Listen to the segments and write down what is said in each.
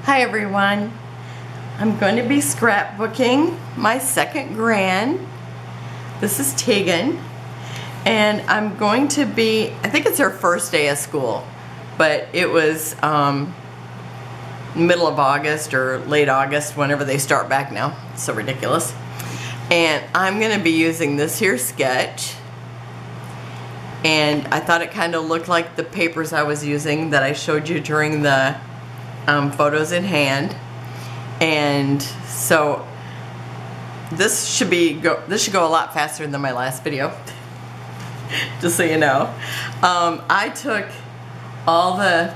Hi everyone. I'm going to be scrapbooking my second grand. This is Teagan, and I'm going to be, I think it's her first day of school, but it was middle of August or late August, whenever they start back now. It's so ridiculous. And I'm going to be using this here sketch, and I thought it kind of looked like the papers I was using that I showed you during the photos in hand. And so this should go a lot faster than my last video. Just so you know. I took all the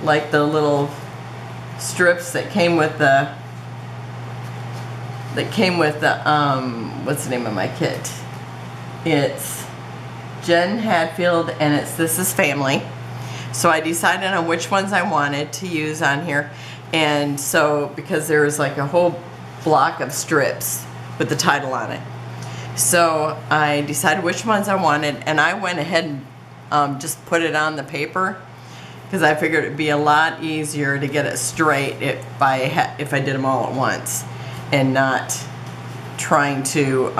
like the little strips that came with the what's the name of my kit? It's Jen Hadfield, and it's This Is Family. So I decided on which ones I wanted to use on here, and so because there was like a whole block of strips with the title on it, so I decided which ones I wanted, and I went ahead and just put it on the paper because I figured it'd be a lot easier to get it straight if I did them all at once and not trying to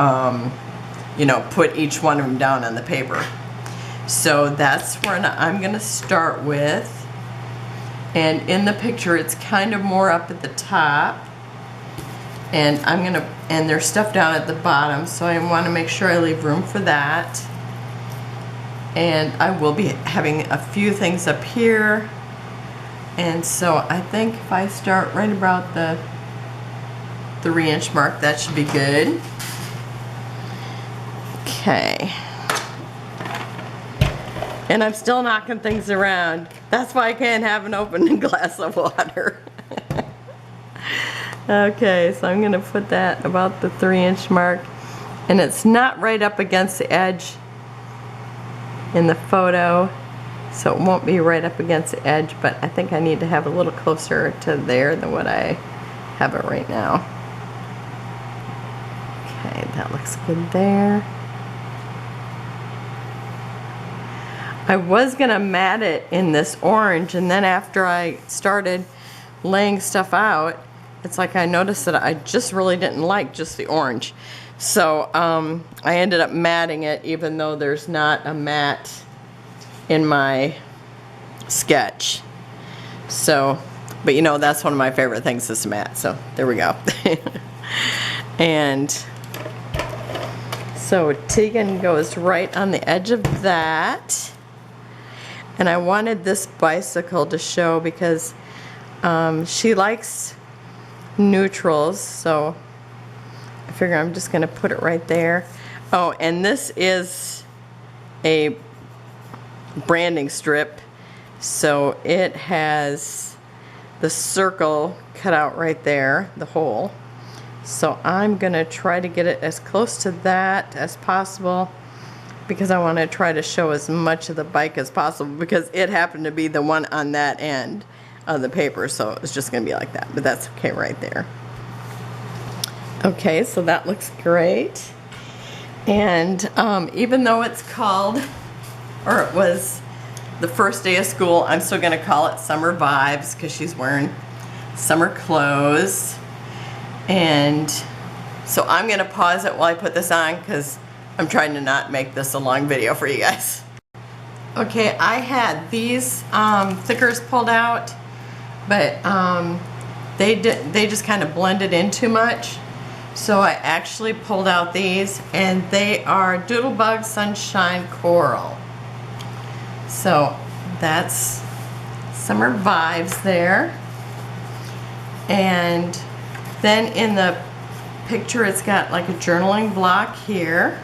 you know, put each one of them down on the paper. So that's where I'm going to start with, and in the picture it's kind of more up at the top, and and there's stuff down at the bottom, so I want to make sure I leave room for that. And I will be having a few things up here, and so I think if I start right about the 3-inch mark, that should be good. Okay. And I'm still knocking things around. That's why I can't have an open glass of water. Okay, so I'm going to put that about the 3-inch mark. And it's not right up against the edge in the photo, so it won't be right up against the edge, but I think I need to have a little closer to there than what I have it right now. Okay, that looks good there. I was gonna mat it in this orange, and then after I started laying stuff out, it's like I noticed that I just really didn't like just the orange. So I ended up matting it, even though there's not a mat in my sketch. So, but you know, that's one of my favorite things is mat, so there we go. And so Teagan goes right on the edge of that. And I wanted this bicycle to show because she likes neutrals, so I figure I'm just going to put it right there. Oh, and this is a branding strip, so it has the circle cut out right there, the hole. So I'm going to try to get it as close to that as possible, because I want to try to show as much of the bike as possible, because it happened to be the one on that end of the paper, so it's just going to be like that, but that's okay right there. Okay, so that looks great. And even though it's called, or it was the first day of school, I'm still going to call it Summer Vibes because she's wearing summer clothes. And so I'm going to pause it while I put this on because I'm trying to not make this a long video for you guys. Okay, I had these thickers pulled out, but they just kind of blended in too much. So I actually pulled out these, and they are Doodlebug Sunshine Coral. So that's Summer Vibes there. And then in the picture it's got like a journaling block here.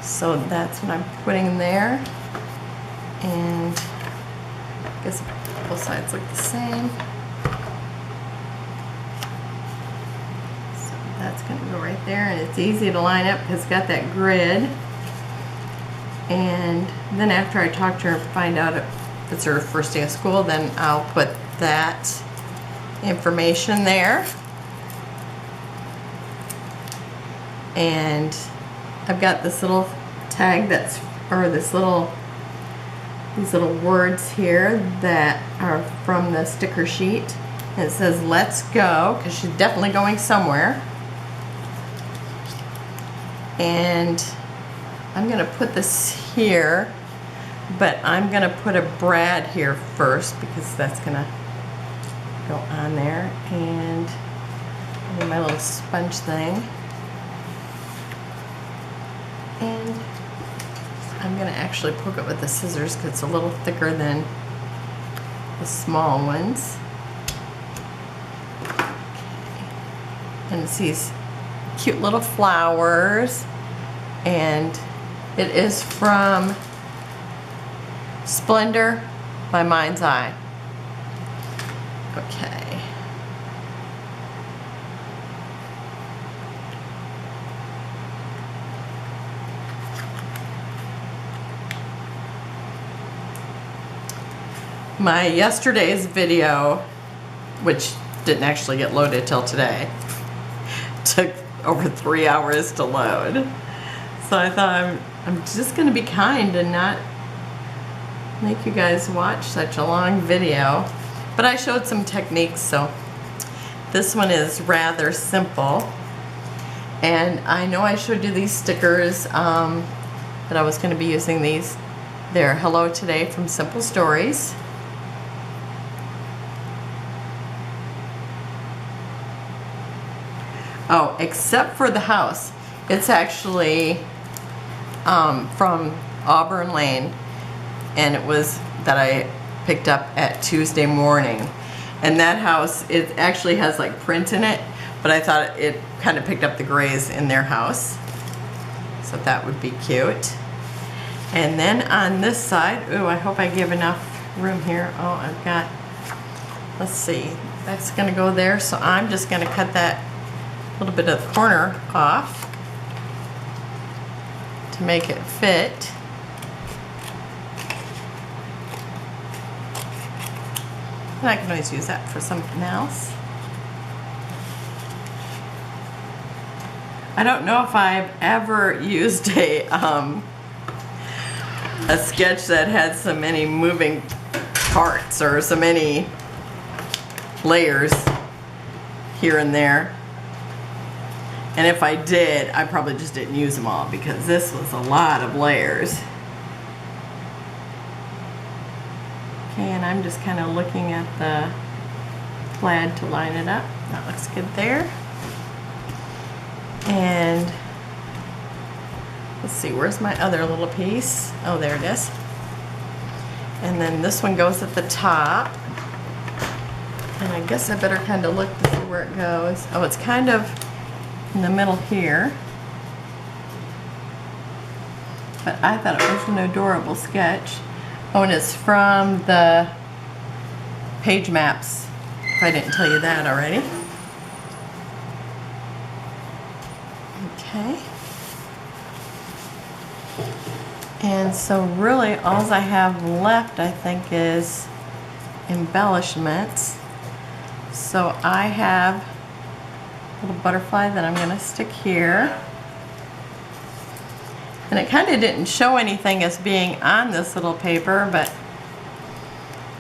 So that's what I'm putting in there, and I guess both sides look the same. So that's going to go right there, and it's easy to line up because it's got that grid. And then after I talk to her and find out if it's her first day of school, then I'll put that information there. And I've got this little tag that's, or this little these little words here that are from the sticker sheet. And it says let's go, because she's definitely going somewhere. And I'm gonna put this here, but I'm gonna put a Brad here first because that's gonna go on there. And my little sponge thing. And I'm gonna actually poke it with the scissors because it's a little thicker than the small ones. Okay. And it's these cute little flowers, and it is from Splendor by Mind's Eye. Okay. My yesterday's video, which didn't actually get loaded till today, took over 3 hours to load. So I thought I'm just gonna be kind and not make you guys watch such a long video. But I showed some techniques, so this one is rather simple. And I know I showed you these stickers that I was gonna be using these. They're Hello Today from Simple Stories. Oh, except for the house. It's actually from Auburn Lane, and it was that I picked up at Tuesday morning. And that house, it actually has like print in it, but I thought it kind of picked up the grays in their house. So that would be cute. And then on this side, ooh, I hope I give enough room here. Oh, I've got, let's see, that's gonna go there. So I'm just gonna cut that little bit of the corner off to make it fit. And I can always use that for something else. I don't know if I've ever used a sketch that had so many moving parts or so many layers here and there. And if I did, I probably just didn't use them all because this was a lot of layers. Okay, and I'm just kind of looking at the plaid to line it up. That looks good there. And let's see, where's my other little piece? Oh, there it is. And then this one goes at the top. And I guess I better kind of look to see where it goes. Oh, it's kind of in the middle here. But I thought it was an adorable sketch. Oh, and it's from the page maps, if I didn't tell you that already. Okay. And so really all I have left, I think, is embellishments. So I have a little butterfly that I'm going to stick here. And it kind of didn't show anything as being on this little paper, but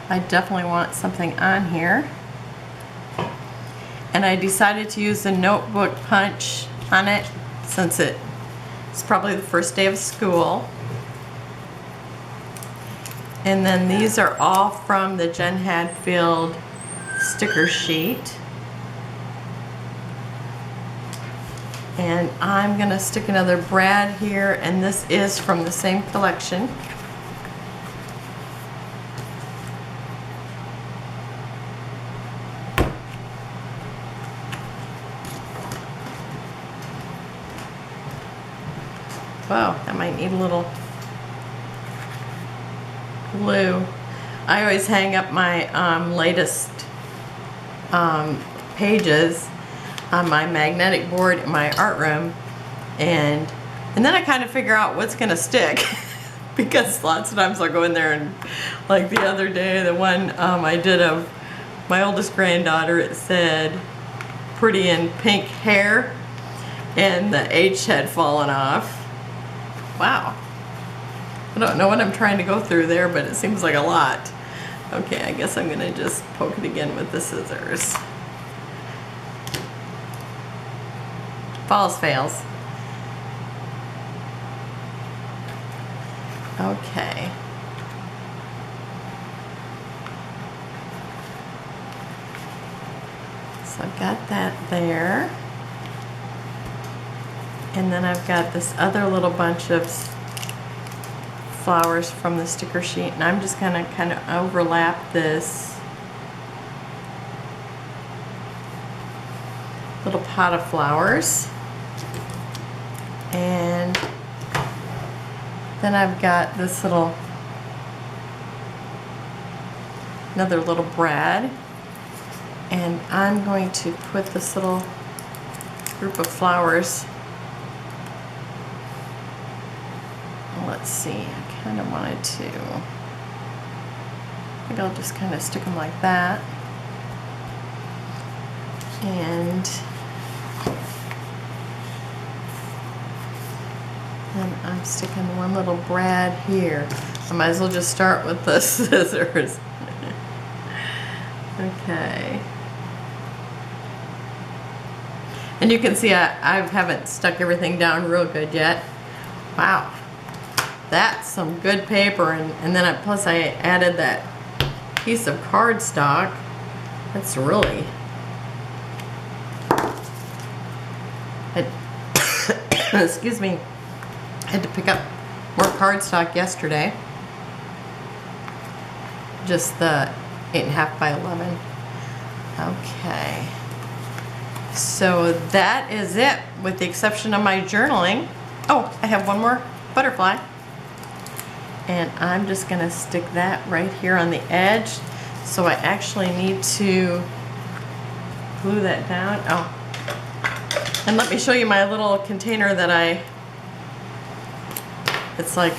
I definitely want something on here. And I decided to use the notebook punch on it since it's probably the first day of school. And then these are all from the Jen Hadfield sticker sheet. And I'm gonna stick another Brad here, and this is from the same collection. Wow, that might need a little glue. I always hang up my latest pages on my magnetic board in my art room, and then I kind of figure out what's gonna stick because lots of times I'll go in there and, like the other day, the one I did of my oldest granddaughter, it said pretty in pink hair and the H had fallen off. Wow. I don't know what I'm trying to go through there, but it seems like a lot. Okay, I guess I'm gonna just poke it again with the scissors. Falls, fails. Okay. So I've got that there. And then I've got this other little bunch of flowers from the sticker sheet, and I'm just gonna kind of overlap this little pot of flowers. And then I've got this another little brad, and I'm going to put this little group of flowers. Let's see, I kind of wanted to, I think I'll just kind of stick them like that. And then I'm sticking one little brad here. I might as well just start with the scissors. Okay. And you can see I haven't stuck everything down real good yet. Wow. That's some good paper, and then plus I added that piece of cardstock. That's really, excuse me, I had to pick up more cardstock yesterday. Just the 8.5 by 11. Okay, so that is it, with the exception of my journaling. Oh, I have one more butterfly. And I'm just gonna stick that right here on the edge. So I actually need to glue that down. Oh, and let me show you my little container that it's like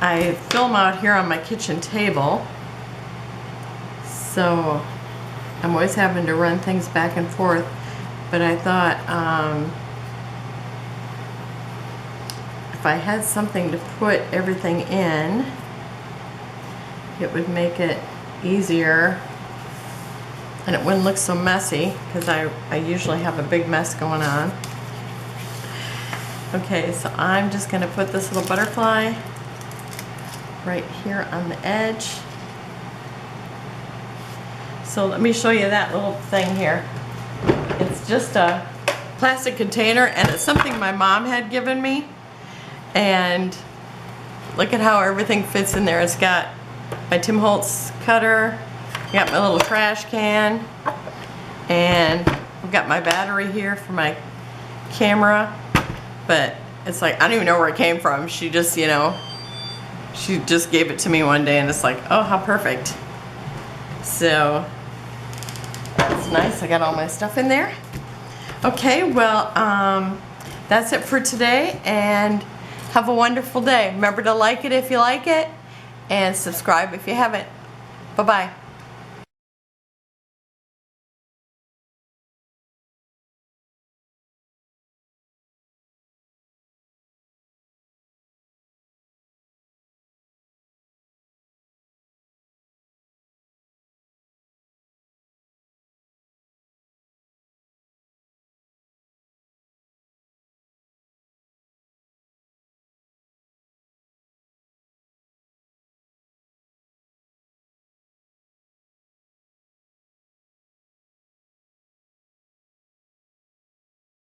I film out here on my kitchen table. So I'm always having to run things back and forth. But I thought, if I had something to put everything in, it would make it easier and it wouldn't look so messy, because I usually have a big mess going on. Okay, so I'm just going to put this little butterfly right here on the edge. So let me show you that little thing here. It's just a plastic container, and it's something my mom had given me. And look at how everything fits in there. It's got my Tim Holtz cutter, I got my little trash can, and I've got my battery here for my camera. But it's like, I don't even know where it came from. She just, you know, she just gave it to me one day, and it's like, oh, how perfect. So that's nice. I got all my stuff in there. Okay, well, that's it for today, and have a wonderful day. Remember to like it if you like it, and subscribe if you haven't. Bye-bye.